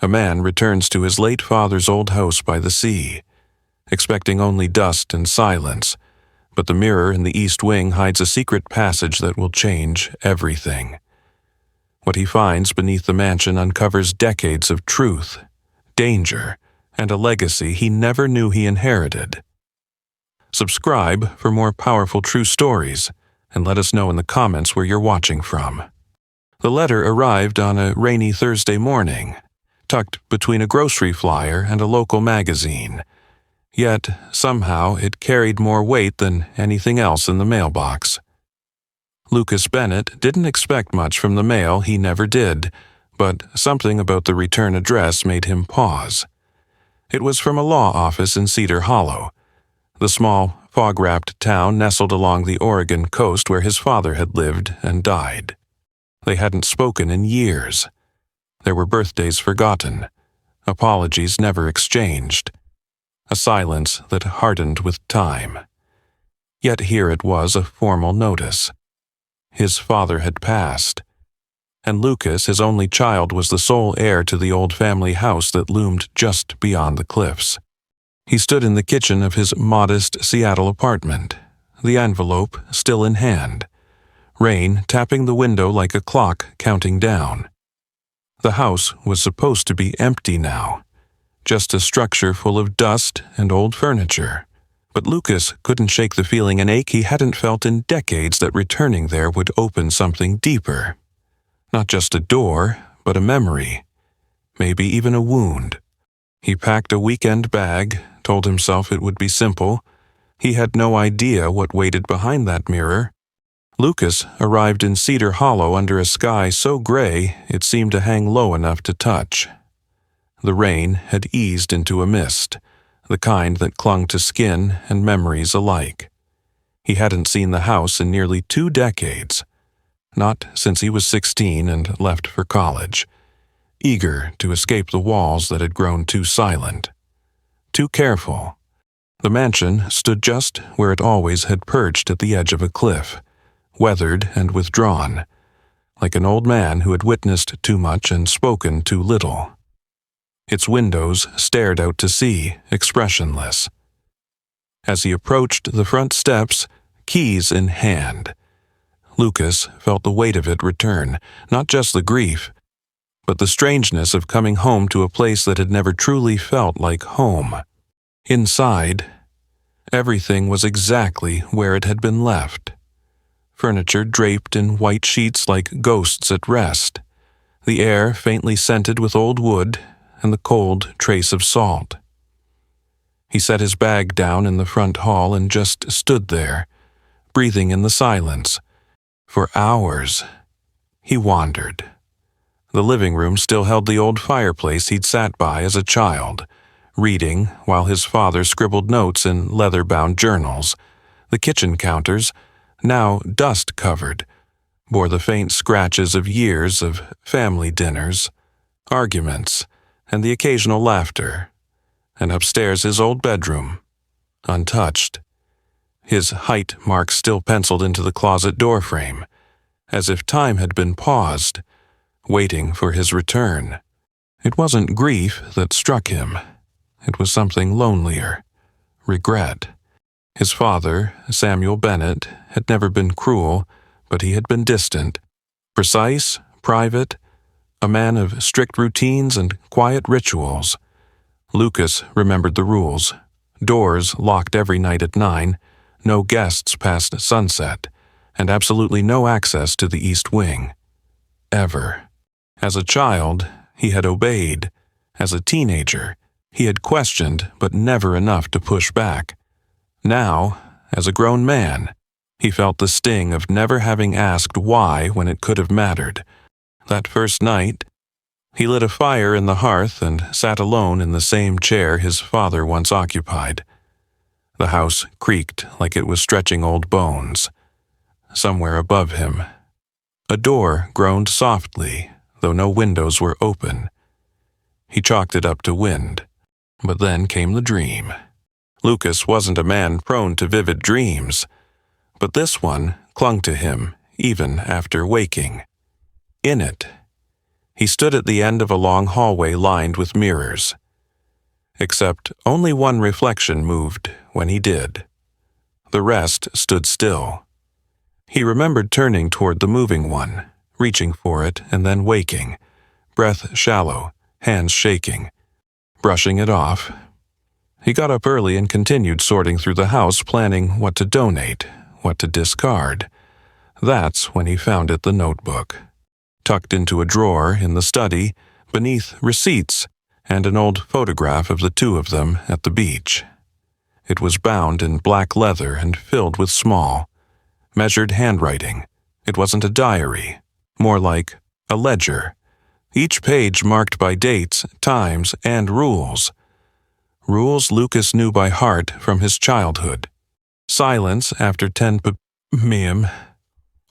A man returns to his late father's old house by the sea, expecting only dust and silence, but the mirror in the east wing hides a secret passage that will change everything. What he finds beneath the mansion uncovers decades of truth, danger, and a legacy he never knew he inherited. Subscribe for more powerful true stories, and let us know in the comments where you're watching from. The letter arrived on a rainy Thursday morning, tucked between a grocery flyer and a local magazine. Yet, somehow, it carried more weight than anything else in the mailbox. Lucas Bennett didn't expect much from the mail, he never did, but something about the return address made him pause. It was from a law office in Cedar Hollow, the small, fog-wrapped town nestled along the Oregon coast where his father had lived and died. They hadn't spoken in years. There were birthdays forgotten, apologies never exchanged, a silence that hardened with time. Yet here it was, a formal notice. His father had passed, and Lucas, his only child, was the sole heir to the old family house that loomed just beyond the cliffs. He stood in the kitchen of his modest Seattle apartment, the envelope still in hand, rain tapping the window like a clock counting down. The house was supposed to be empty now, just a structure full of dust and old furniture. But Lucas couldn't shake the feeling, an ache he hadn't felt in decades, that returning there would open something deeper. Not just a door, but a memory, maybe even a wound. He packed a weekend bag, told himself it would be simple. He had no idea what waited behind that mirror. Lucas arrived in Cedar Hollow under a sky so gray it seemed to hang low enough to touch. The rain had eased into a mist, the kind that clung to skin and memories alike. He hadn't seen the house in nearly 2 decades, not since he was 16 and left for college, eager to escape the walls that had grown too silent, too careful. The mansion stood just where it always had perched, at the edge of a cliff, weathered and withdrawn, like an old man who had witnessed too much and spoken too little. Its windows stared out to sea, expressionless. As he approached the front steps, keys in hand, Lucas felt the weight of it return, not just the grief, but the strangeness of coming home to a place that had never truly felt like home. Inside, everything was exactly where it had been left. Furniture draped in white sheets like ghosts at rest, the air faintly scented with old wood and the cold trace of salt. He set his bag down in the front hall and just stood there, breathing in the silence. For hours, he wandered. The living room still held the old fireplace he'd sat by as a child, reading while his father scribbled notes in leather-bound journals. The kitchen counters, now dust-covered, bore the faint scratches of years of family dinners, arguments, and the occasional laughter. And upstairs his old bedroom, untouched, his height marks still penciled into the closet door frame, as if time had been paused, waiting for his return. It wasn't grief that struck him. It was something lonelier, regret. His father, Samuel Bennett, had never been cruel, but he had been distant, precise, private, a man of strict routines and quiet rituals. Lucas remembered the rules. Doors locked every night at 9, no guests past sunset, and absolutely no access to the East Wing. Ever. As a child, he had obeyed. As a teenager, he had questioned, but never enough to push back. Now, as a grown man, he felt the sting of never having asked why when it could have mattered. That first night, he lit a fire in the hearth and sat alone in the same chair his father once occupied. The house creaked like it was stretching old bones. Somewhere above him, a door groaned softly, though no windows were open. He chalked it up to wind. But then came the dream. Lucas wasn't a man prone to vivid dreams, but this one clung to him even after waking. In it, He stood at the end of a long hallway lined with mirrors. Except only one reflection moved when he did. The rest stood still. He remembered turning toward the moving one, reaching for it and then waking, breath shallow, hands shaking, brushing it off. He got up early and continued sorting through the house, planning what to donate, what to discard. That's when he found the notebook, tucked into a drawer in the study, beneath receipts and an old photograph of the two of them at the beach. It was bound in black leather and filled with small, measured handwriting. It wasn't a diary, more like a ledger, each page marked by dates, times, and rules. Rules Lucas knew by heart from his childhood. Silence after 10 p.m.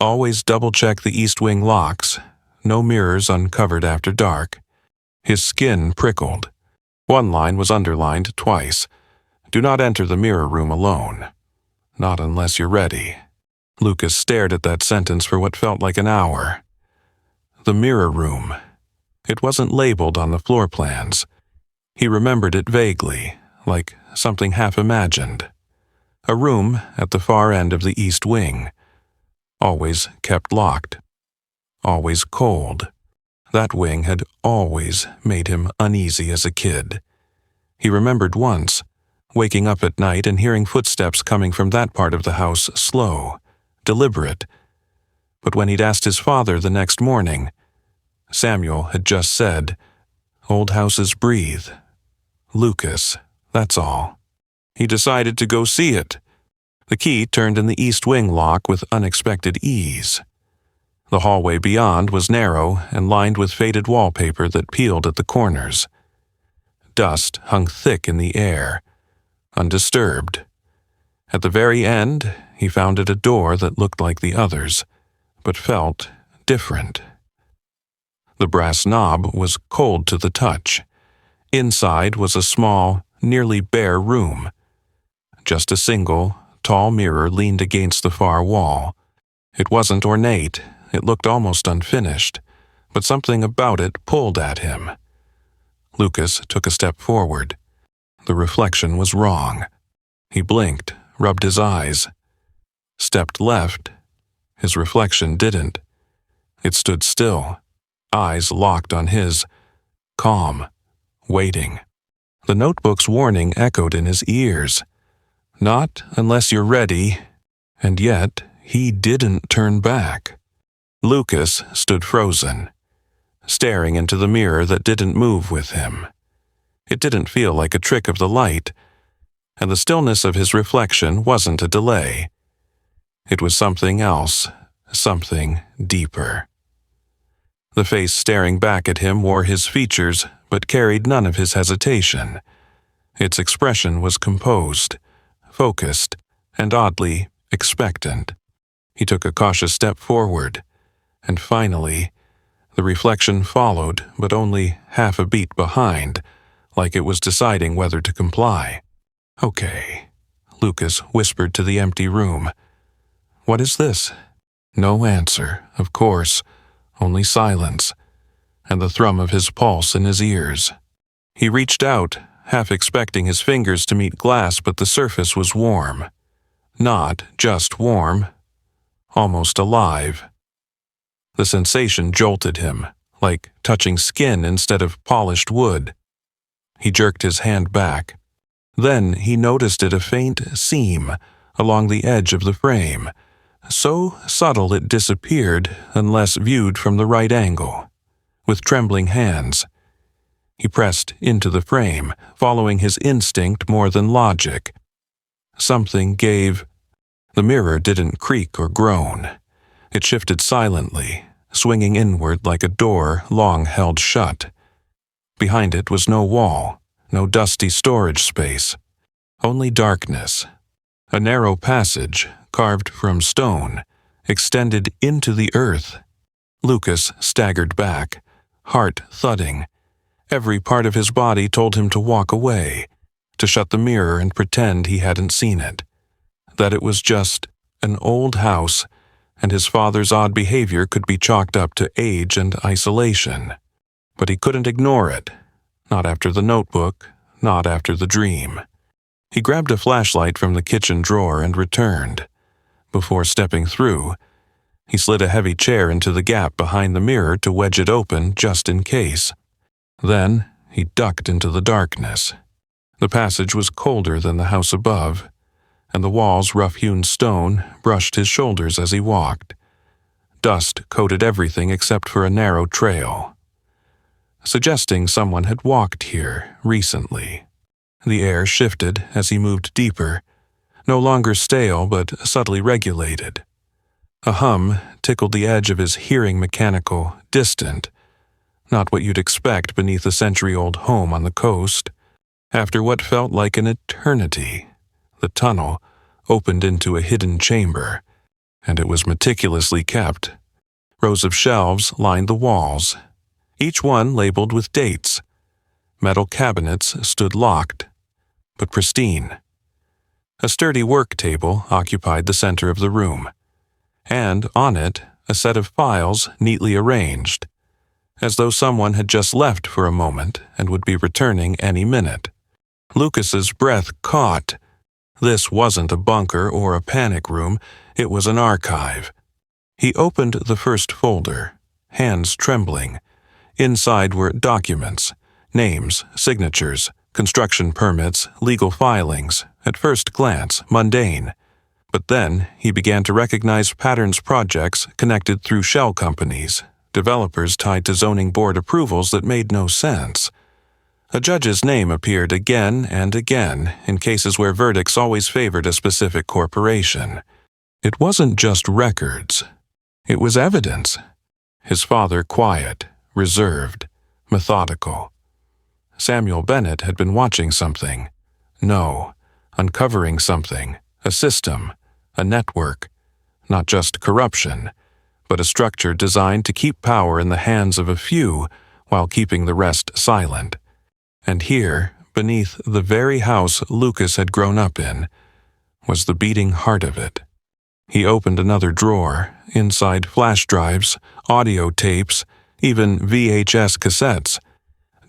Always double-check the east wing locks. No mirrors uncovered after dark. His skin prickled. One line was underlined twice. Do not enter the mirror room alone. Not unless you're ready. Lucas stared at that sentence for what felt like an hour. The mirror room. It wasn't labeled on the floor plans. He remembered it vaguely, like something half-imagined. A room at the far end of the east wing. Always kept locked. Always cold. That wing had always made him uneasy as a kid. He remembered once, waking up at night and hearing footsteps coming from that part of the house slow, deliberate. But when he'd asked his father the next morning, Samuel had just said, "Old houses breathe." Lucas, that's all. He decided to go see it. The key turned in the east wing lock with unexpected ease. The hallway beyond was narrow and lined with faded wallpaper that peeled at the corners. Dust hung thick in the air, undisturbed. At the very end, he found a door that looked like the others, but felt different. The brass knob was cold to the touch. Inside was a small, nearly bare room. Just a single, tall mirror leaned against the far wall. It wasn't ornate. It looked almost unfinished, but something about it pulled at him. Lucas took a step forward. The reflection was wrong. He blinked, rubbed his eyes. Stepped left. His reflection didn't. It stood still, eyes locked on his, calm, waiting. The notebook's warning echoed in his ears. Not unless you're ready, and yet he didn't turn back. Lucas stood frozen, staring into the mirror that didn't move with him. It didn't feel like a trick of the light, and the stillness of his reflection wasn't a delay. It was something else, something deeper. The face staring back at him wore his features, but carried none of his hesitation. Its expression was composed, focused, and oddly expectant. He took a cautious step forward, and finally, the reflection followed, but only half a beat behind, like it was deciding whether to comply. "Okay," Lucas whispered to the empty room. "What is this?" No answer, of course, only silence, and the thrum of his pulse in his ears. He reached out, half expecting his fingers to meet glass, but the surface was warm. Not just warm, almost alive. The sensation jolted him, like touching skin instead of polished wood. He jerked his hand back. Then he noticed a faint seam along the edge of the frame, so subtle it disappeared unless viewed from the right angle. With trembling hands, he pressed into the frame, following his instinct more than logic. Something gave. The mirror didn't creak or groan. It shifted silently, swinging inward like a door long held shut. Behind it was no wall, no dusty storage space, only darkness. A narrow passage, carved from stone, extended into the earth. Lucas staggered back, heart thudding. Every part of his body told him to walk away, to shut the mirror and pretend he hadn't seen it, that it was just an old house, and his father's odd behavior could be chalked up to age and isolation. But he couldn't ignore it. Not after the notebook, not after the dream. He grabbed a flashlight from the kitchen drawer and returned. Before stepping through, he slid a heavy chair into the gap behind the mirror to wedge it open just in case. Then he ducked into the darkness. The passage was colder than the house above, and the walls' rough-hewn stone brushed his shoulders as he walked. Dust coated everything except for a narrow trail, suggesting someone had walked here recently. The air shifted as he moved deeper, no longer stale but subtly regulated. A hum tickled the edge of his hearing, mechanical, distant, not what you'd expect beneath a century-old home on the coast. After what felt like an eternity, the tunnel opened into a hidden chamber, and it was meticulously kept. Rows of shelves lined the walls, each one labeled with dates. Metal cabinets stood locked, but pristine. A sturdy work table occupied the center of the room, and on it a set of files neatly arranged, as though someone had just left for a moment and would be returning any minute. Lucas's breath caught. This wasn't a bunker or a panic room, it was an archive. He opened the first folder, hands trembling. Inside were documents, names, signatures, construction permits, legal filings, at first glance mundane. But then he began to recognize Pattern's projects connected through shell companies, developers tied to zoning board approvals that made no sense. A judge's name appeared again and again in cases where verdicts always favored a specific corporation. It wasn't just records. It was evidence. His father quiet, reserved, methodical. Samuel Bennett had been watching something. No, uncovering something, a system, a network. Not just corruption, but a structure designed to keep power in the hands of a few while keeping the rest silent. And here, beneath the very house Lucas had grown up in, was the beating heart of it. He opened another drawer, inside flash drives, audio tapes, even VHS cassettes.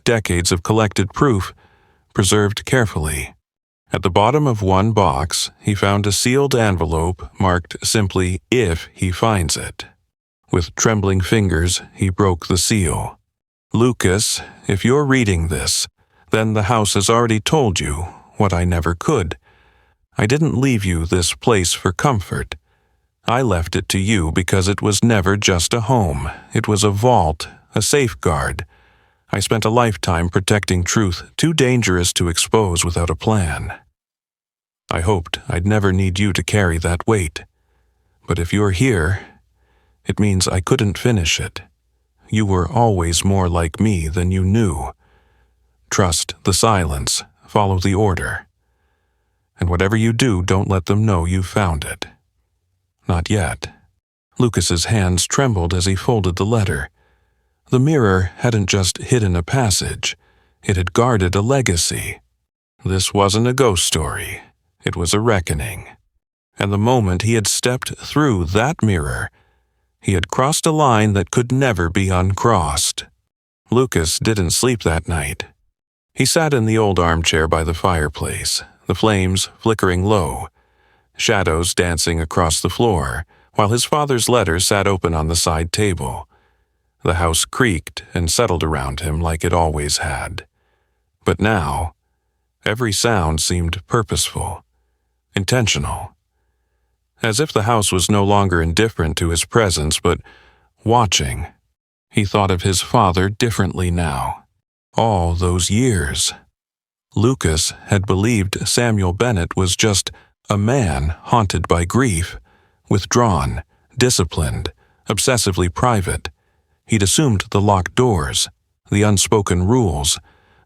Decades of collected proof, preserved carefully. At the bottom of one box, he found a sealed envelope marked simply, "If he finds it." With trembling fingers, he broke the seal. "Lucas, if you're reading this, then the house has already told you what I never could. I didn't leave you this place for comfort. I left it to you because it was never just a home. It was a vault, a safeguard. I spent a lifetime protecting truth too dangerous to expose without a plan. I hoped I'd never need you to carry that weight. But if you're here, it means I couldn't finish it. You were always more like me than you knew. Trust the silence, follow the order. And whatever you do, don't let them know you found it." Not yet. Lucas's hands trembled as he folded the letter. The mirror hadn't just hidden a passage, it had guarded a legacy. This wasn't a ghost story, it was a reckoning. And the moment he had stepped through that mirror, he had crossed a line that could never be uncrossed. Lucas didn't sleep that night. He sat in the old armchair by the fireplace, the flames flickering low, shadows dancing across the floor, while his father's letter sat open on the side table. The house creaked and settled around him like it always had. But now, every sound seemed purposeful, intentional. As if the house was no longer indifferent to his presence, but watching. He thought of his father differently now. All those years. Lucas had believed Samuel Bennett was just a man haunted by grief, withdrawn, disciplined, obsessively private. He'd assumed the locked doors, the unspoken rules,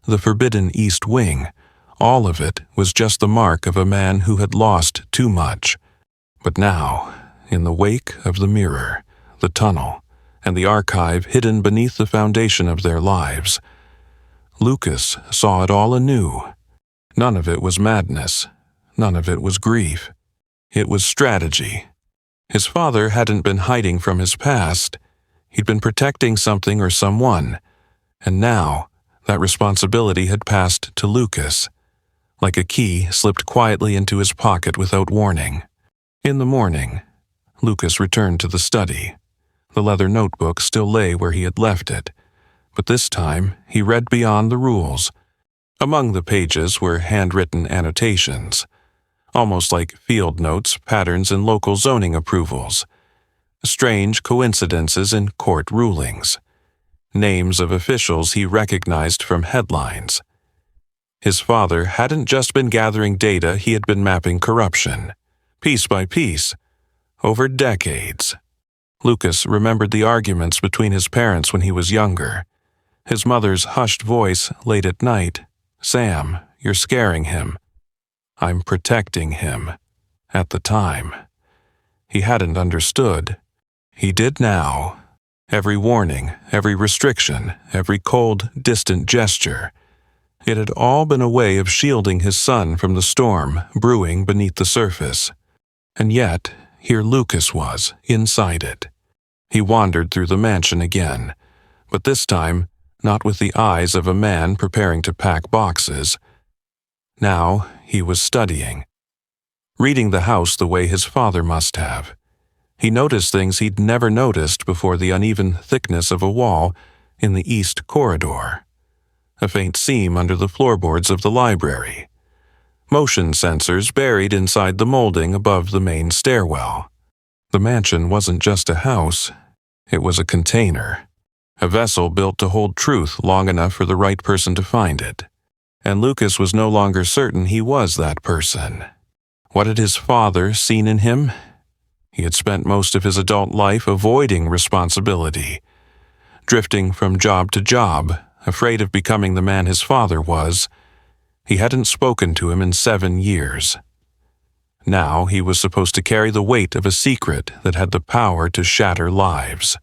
the forbidden East Wing. All of it was just the mark of a man who had lost too much. But now, in the wake of the mirror, the tunnel, and the archive hidden beneath the foundation of their lives, Lucas saw it all anew. None of it was madness. None of it was grief. It was strategy. His father hadn't been hiding from his past. He'd been protecting something or someone, And now, that responsibility had passed to Lucas, like a key slipped quietly into his pocket without warning. In the morning, Lucas returned to the study. The leather notebook still lay where he had left it, but this time he read beyond the rules. Among the pages were handwritten annotations, almost like field notes, patterns in local zoning approvals, strange coincidences in court rulings, names of officials he recognized from headlines. His father hadn't just been gathering data, he had been mapping corruption, piece by piece, over decades. Lucas remembered the arguments between his parents when he was younger. His mother's hushed voice late at night, "Sam, you're scaring him." "I'm protecting him." At the time, he hadn't understood. He did now. Every warning, every restriction, every cold, distant gesture. It had all been a way of shielding his son from the storm brewing beneath the surface. And yet, here Lucas was, inside it. He wandered through the mansion again, but this time not with the eyes of a man preparing to pack boxes. Now he was studying, reading the house the way his father must have. He noticed things he'd never noticed before: the uneven thickness of a wall in the east corridor, a faint seam under the floorboards of the library, motion sensors buried inside the molding above the main stairwell. The mansion wasn't just a house, it was a container, a vessel built to hold truth long enough for the right person to find it. And Lucas was no longer certain he was that person. What had his father seen in him? He had spent most of his adult life avoiding responsibility, drifting from job to job, afraid of becoming the man his father was. He hadn't spoken to him in 7 years. Now he was supposed to carry the weight of a secret that had the power to shatter lives.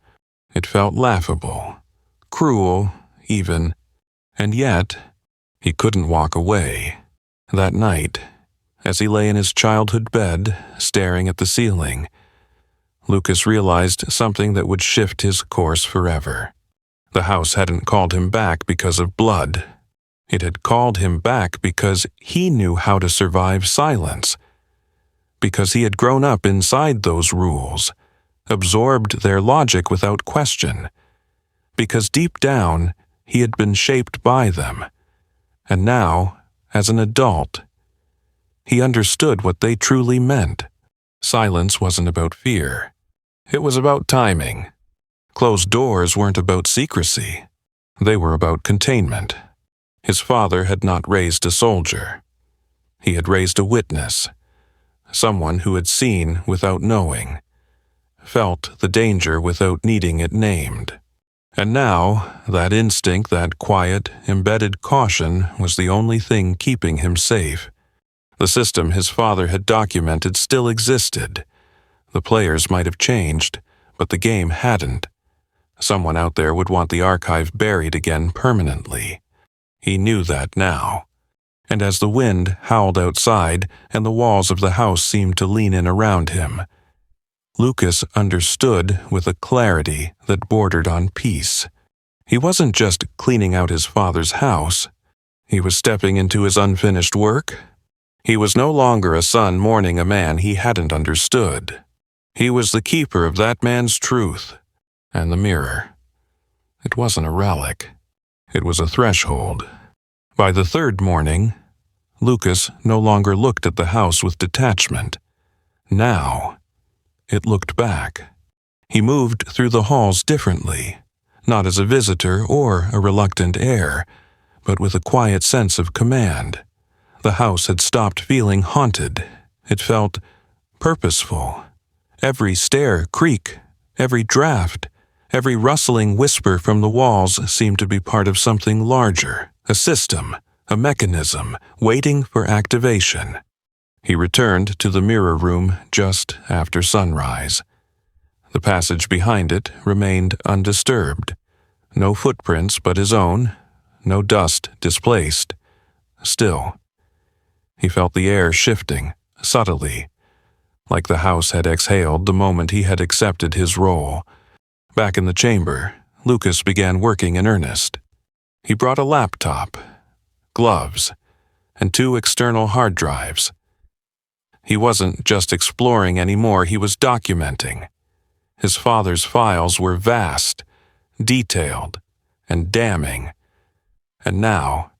It felt laughable, cruel, even, and yet he couldn't walk away. That night, as he lay in his childhood bed, staring at the ceiling, Lucas realized something that would shift his course forever. The house hadn't called him back because of blood. It had called him back because he knew how to survive silence, because he had grown up inside those rules, absorbed their logic without question, because deep down he had been shaped by them. And now, as an adult, he understood what they truly meant. Silence wasn't about fear. It was about timing. Closed doors weren't about secrecy. They were about containment. His father had not raised a soldier. He had raised a witness, someone who had seen without knowing, felt the danger without needing it named. And now, that instinct, that quiet, embedded caution was the only thing keeping him safe. The system his father had documented still existed. The players might have changed, but the game hadn't. Someone out there would want the archive buried again permanently. He knew that now. And as the wind howled outside and the walls of the house seemed to lean in around him, Lucas understood with a clarity that bordered on peace. He wasn't just cleaning out his father's house. He was stepping into his unfinished work. He was no longer a son mourning a man he hadn't understood. He was the keeper of that man's truth. And the mirror. It wasn't a relic. It was a threshold. By the third morning, Lucas no longer looked at the house with detachment. Now, it looked back. He moved through the halls differently, not as a visitor or a reluctant heir, but with a quiet sense of command. The house had stopped feeling haunted. It felt purposeful. Every stair creak, every draft, every rustling whisper from the walls seemed to be part of something larger, a system, a mechanism, waiting for activation. He returned to the mirror room just after sunrise. The passage behind it remained undisturbed. No footprints but his own, no dust displaced. Still, he felt the air shifting, subtly, like the house had exhaled the moment he had accepted his role. Back in the chamber, Lucas began working in earnest. He brought a laptop, gloves, and 2 external hard drives. He wasn't just exploring anymore, he was documenting. His father's files were vast, detailed, and damning. And now,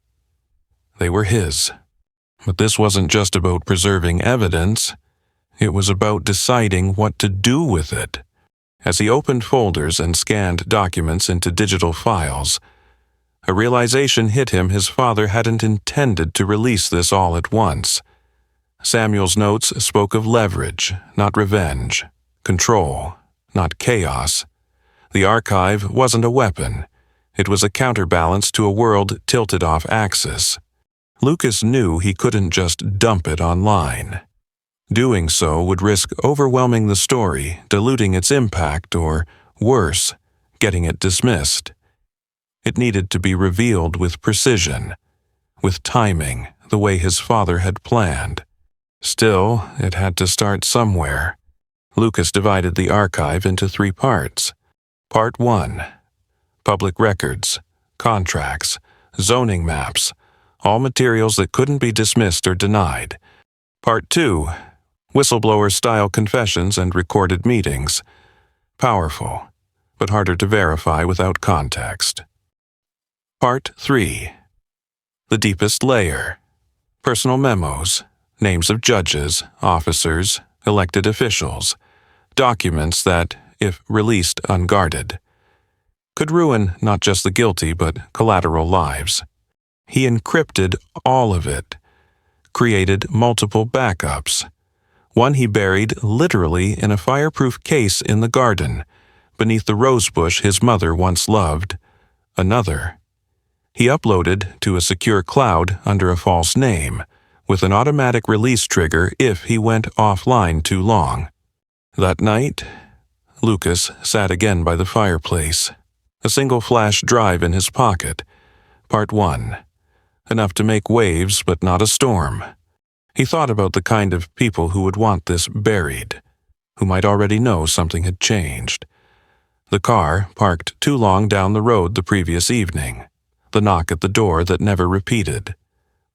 they were his. But this wasn't just about preserving evidence. It was about deciding what to do with it. As he opened folders and scanned documents into digital files, a realization hit him his father hadn't intended to release this all at once. Samuel's notes spoke of leverage, not revenge, control, not chaos. The archive wasn't a weapon. It was a counterbalance to a world tilted off axis. Lucas knew he couldn't just dump it online. Doing so would risk overwhelming the story, diluting its impact, or, worse, getting it dismissed. It needed to be revealed with precision, with timing, the way his father had planned. Still, it had to start somewhere. Lucas divided the archive into 3 parts. Part 1. Public records, contracts, zoning maps, all materials that couldn't be dismissed or denied. Part 2. Whistleblower-style confessions and recorded meetings. Powerful, but harder to verify without context. Part 3. The deepest layer. Personal memos, names of judges, officers, elected officials, documents that, if released unguarded, could ruin not just the guilty but collateral lives. He encrypted all of it, created multiple backups. One he buried literally in a fireproof case in the garden, beneath the rosebush his mother once loved. Another he uploaded to a secure cloud under a false name, with an automatic release trigger if he went offline too long. That night, Lucas sat again by the fireplace, a single flash drive in his pocket. Part 1. Enough to make waves, but not a storm. He thought about the kind of people who would want this buried, who might already know something had changed. The car parked too long down the road the previous evening. The knock at the door that never repeated.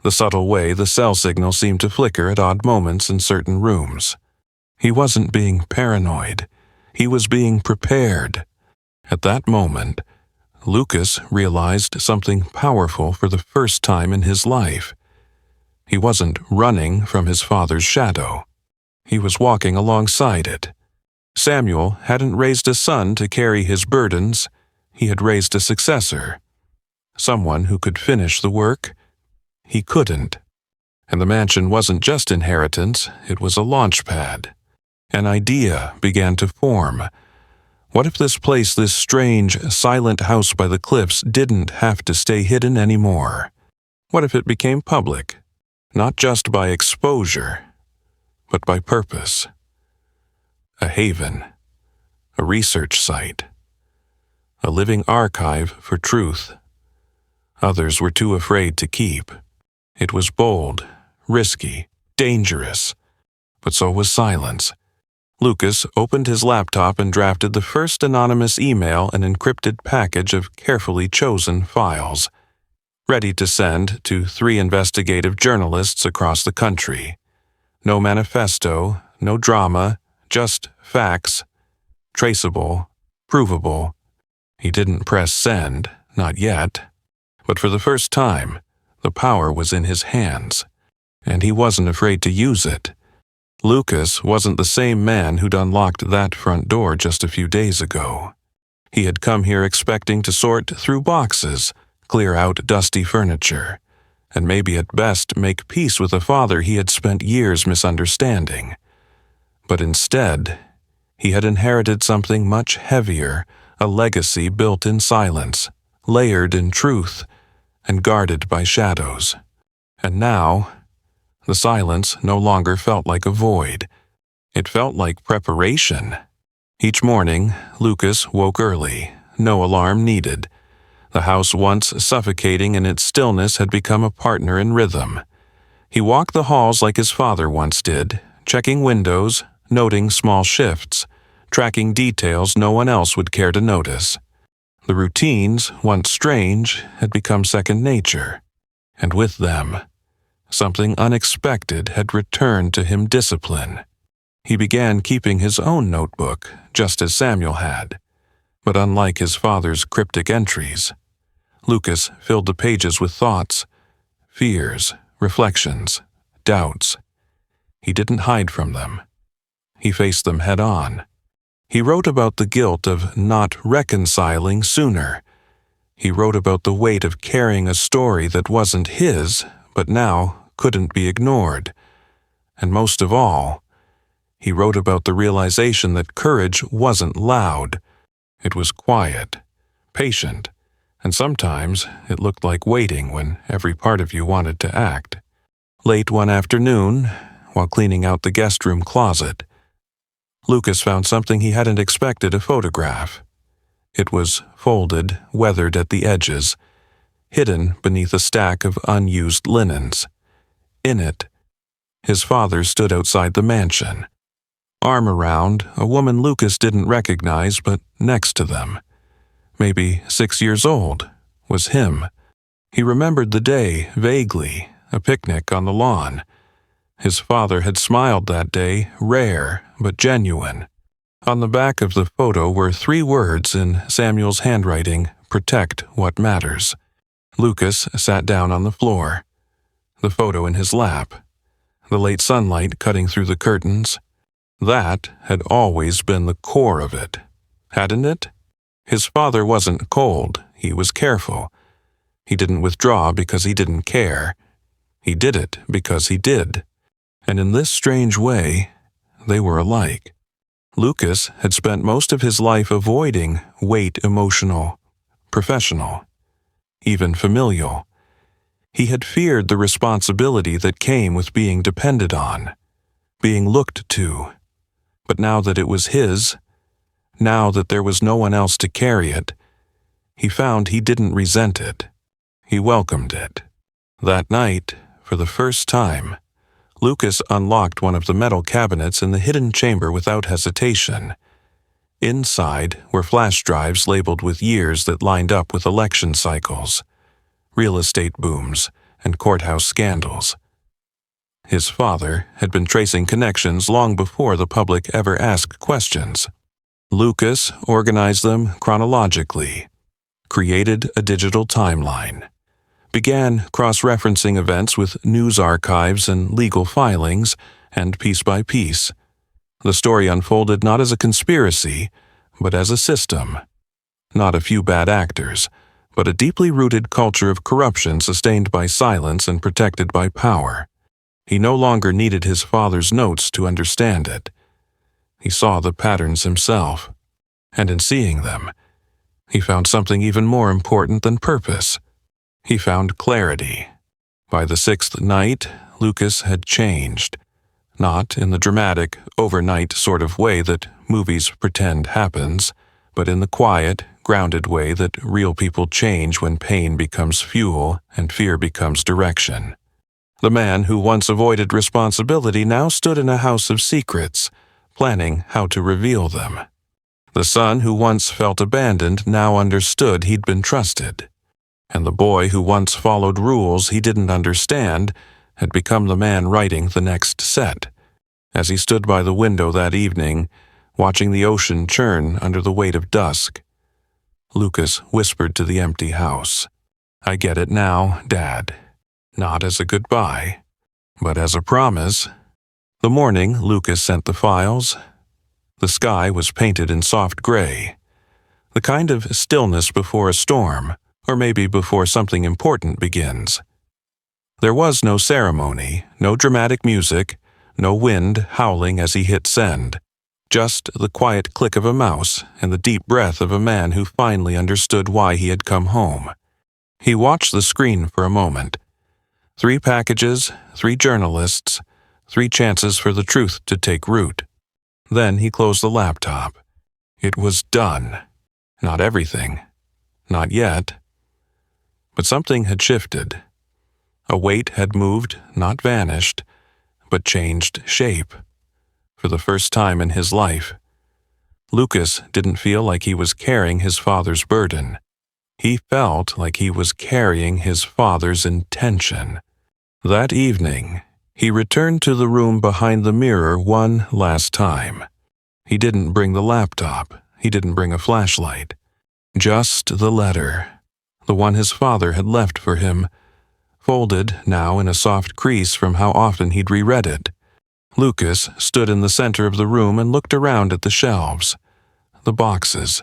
The subtle way the cell signal seemed to flicker at odd moments in certain rooms. He wasn't being paranoid. He was being prepared. At that moment, Lucas realized something powerful for the first time in his life. He wasn't running from his father's shadow. He was walking alongside it. Samuel hadn't raised a son to carry his burdens. He had raised a successor. Someone who could finish the work. He couldn't. And the mansion wasn't just inheritance, it was a launch pad. An idea began to form. What if this place, this strange, silent house by the cliffs, didn't have to stay hidden anymore? What if it became public? Not just by exposure, but by purpose. A haven, a research site, a living archive for truth. Others were too afraid to keep. It was bold, risky, dangerous, but so was silence. Lucas opened his laptop and drafted the first anonymous email, an encrypted package of carefully chosen files, ready to send to 3 investigative journalists across the country. No manifesto, no drama, just facts, traceable, provable. He didn't press send, not yet, but for the first time, the power was in his hands, and he wasn't afraid to use it. Lucas wasn't the same man who'd unlocked that front door just a few days ago. He had come here expecting to sort through boxes, clear out dusty furniture, and maybe at best make peace with a father he had spent years misunderstanding. But instead, he had inherited something much heavier, a legacy built in silence, layered in truth, and guarded by shadows. And now, the silence no longer felt like a void. It felt like preparation. Each morning, Lucas woke early, no alarm needed. The house once suffocating in its stillness had become a partner in rhythm. He walked the halls like his father once did, checking windows, noting small shifts, tracking details no one else would care to notice. The routines, once strange, had become second nature, and with them, something unexpected had returned to him: discipline. He began keeping his own notebook, just as Samuel had. But unlike his father's cryptic entries, Lucas filled the pages with thoughts, fears, reflections, doubts. He didn't hide from them. He faced them head on. He wrote about the guilt of not reconciling sooner. He wrote about the weight of carrying a story that wasn't his, but now couldn't be ignored. And most of all, he wrote about the realization that courage wasn't loud. It was quiet, patient, and sometimes it looked like waiting when every part of you wanted to act. Late one afternoon, while cleaning out the guest room closet, Lucas found something he hadn't expected: a photograph. It was folded, weathered at the edges, hidden beneath a stack of unused linens. In it, his father stood outside the mansion, arm around a woman Lucas didn't recognize, but next to them, maybe 6 years old, was him. He remembered the day vaguely, a picnic on the lawn. His father had smiled that day, rare but genuine. On the back of the photo were 3 words in Samuel's handwriting: "Protect what matters." Lucas sat down on the floor, the photo in his lap, the late sunlight cutting through the curtains. That had always been the core of it, hadn't it? His father wasn't cold, he was careful. He didn't withdraw because he didn't care. He did it because he did. And in this strange way, they were alike. Lucas had spent most of his life avoiding weight emotional, professional, even familial. He had feared the responsibility that came with being depended on, being looked to. But now that it was his, now that there was no one else to carry it, he found he didn't resent it. He welcomed it. That night, for the first time, Lucas unlocked one of the metal cabinets in the hidden chamber without hesitation. Inside were flash drives labeled with years that lined up with election cycles, real estate booms, and courthouse scandals. His father had been tracing connections long before the public ever asked questions. Lucas organized them chronologically, created a digital timeline, began cross-referencing events with news archives and legal filings, and piece by piece, the story unfolded not as a conspiracy, but as a system. Not a few bad actors, but a deeply rooted culture of corruption sustained by silence and protected by power. He no longer needed his father's notes to understand it. He saw the patterns himself, and in seeing them, he found something even more important than purpose. He found clarity. By the 6th night, Lucas had changed, not in the dramatic, overnight sort of way that movies pretend happens, but in the quiet, grounded way that real people change when pain becomes fuel and fear becomes direction. The man who once avoided responsibility now stood in a house of secrets, planning how to reveal them. The son who once felt abandoned now understood he'd been trusted. And the boy who once followed rules he didn't understand had become the man writing the next set. As he stood by the window that evening, watching the ocean churn under the weight of dusk, Lucas whispered to the empty house, "I get it now, Dad. Not as a goodbye, but as a promise." The morning Lucas sent the files. The sky was painted in soft gray, the kind of stillness before a storm, or maybe before something important begins. There was no ceremony, no dramatic music, no wind howling as he hit send, just the quiet click of a mouse and the deep breath of a man who finally understood why he had come home. He watched the screen for a moment. 3 packages, 3 journalists, 3 chances for the truth to take root. Then he closed the laptop. It was done. Not everything. Not yet. But something had shifted. A weight had moved, not vanished, but changed shape. For the first time in his life, Lucas didn't feel like he was carrying his father's burden. He felt like he was carrying his father's intention. That evening, he returned to the room behind the mirror one last time. He didn't bring the laptop. He didn't bring a flashlight. Just the letter, the one his father had left for him, folded now in a soft crease from how often he'd reread it. Lucas stood in the center of the room and looked around at the shelves, the boxes,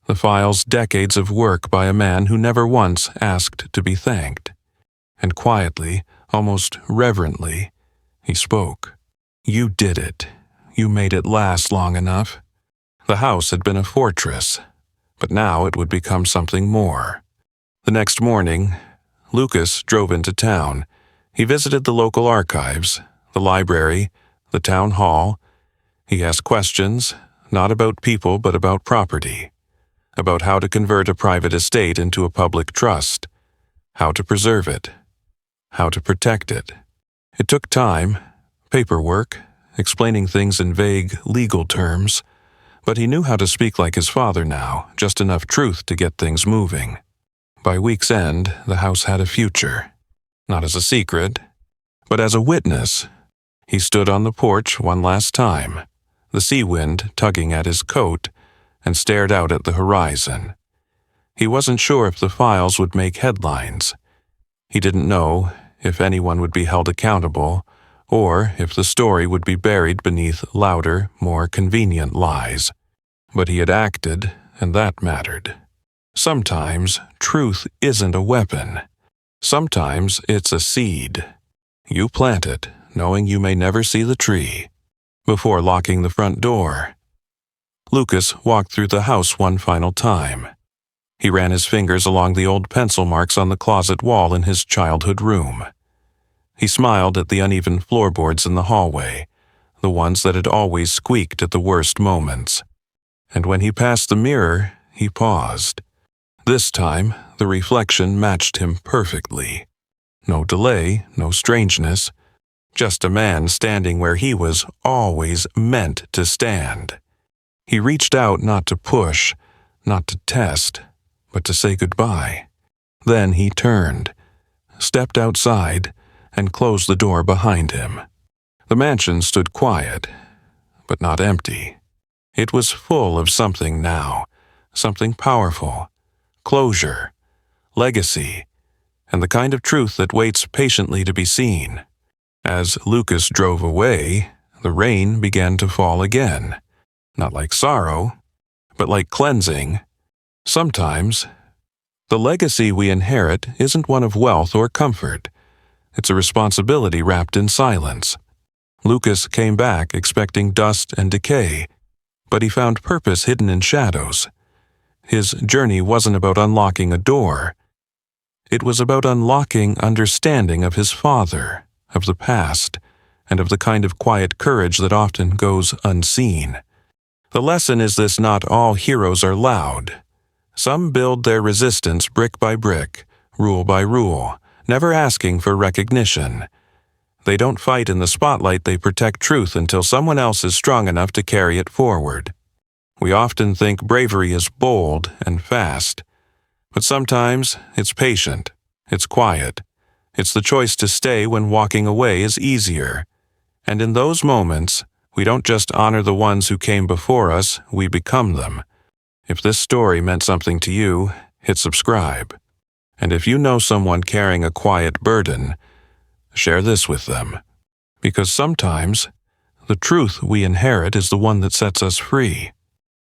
the files, decades of work by a man who never once asked to be thanked. And quietly, almost reverently, he spoke. "You did it. You made it last long enough." The house had been a fortress, but now it would become something more. The next morning, Lucas drove into town. He visited the local archives, the library, the town hall. He asked questions, not about people but about property, about how to convert a private estate into a public trust, how to preserve it, how to protect it. It took time, paperwork, explaining things in vague legal terms, but he knew how to speak like his father now, just enough truth to get things moving. By week's end, the house had a future. Not as a secret, but as a witness. He stood on the porch one last time, the sea wind tugging at his coat, and stared out at the horizon. He wasn't sure if the files would make headlines. He didn't know if anyone would be held accountable, or if the story would be buried beneath louder, more convenient lies. But he had acted, and that mattered. Sometimes truth isn't a weapon. Sometimes it's a seed. You plant it, knowing you may never see the tree. Before locking the front door, Lucas walked through the house one final time. He ran his fingers along the old pencil marks on the closet wall in his childhood room. He smiled at the uneven floorboards in the hallway, the ones that had always squeaked at the worst moments. And when he passed the mirror, he paused. This time, the reflection matched him perfectly. No delay, no strangeness, just a man standing where he was always meant to stand. He reached out not to push, not to test, but to say goodbye. Then he turned, stepped outside, and closed the door behind him. The mansion stood quiet, but not empty. It was full of something now, something powerful, closure, legacy, and the kind of truth that waits patiently to be seen. As Lucas drove away, the rain began to fall again, not like sorrow, but like cleansing. Sometimes, the legacy we inherit isn't one of wealth or comfort. It's a responsibility wrapped in silence. Lucas came back expecting dust and decay, but he found purpose hidden in shadows. His journey wasn't about unlocking a door. It was about unlocking understanding of his father, of the past, and of the kind of quiet courage that often goes unseen. The lesson is this: not all heroes are loud. Some build their resistance brick by brick, rule by rule, never asking for recognition. They don't fight in the spotlight, they protect truth until someone else is strong enough to carry it forward. We often think bravery is bold and fast, but sometimes it's patient, it's quiet. It's the choice to stay when walking away is easier. And in those moments, we don't just honor the ones who came before us, we become them. If this story meant something to you, hit subscribe. And if you know someone carrying a quiet burden, share this with them. Because sometimes, the truth we inherit is the one that sets us free.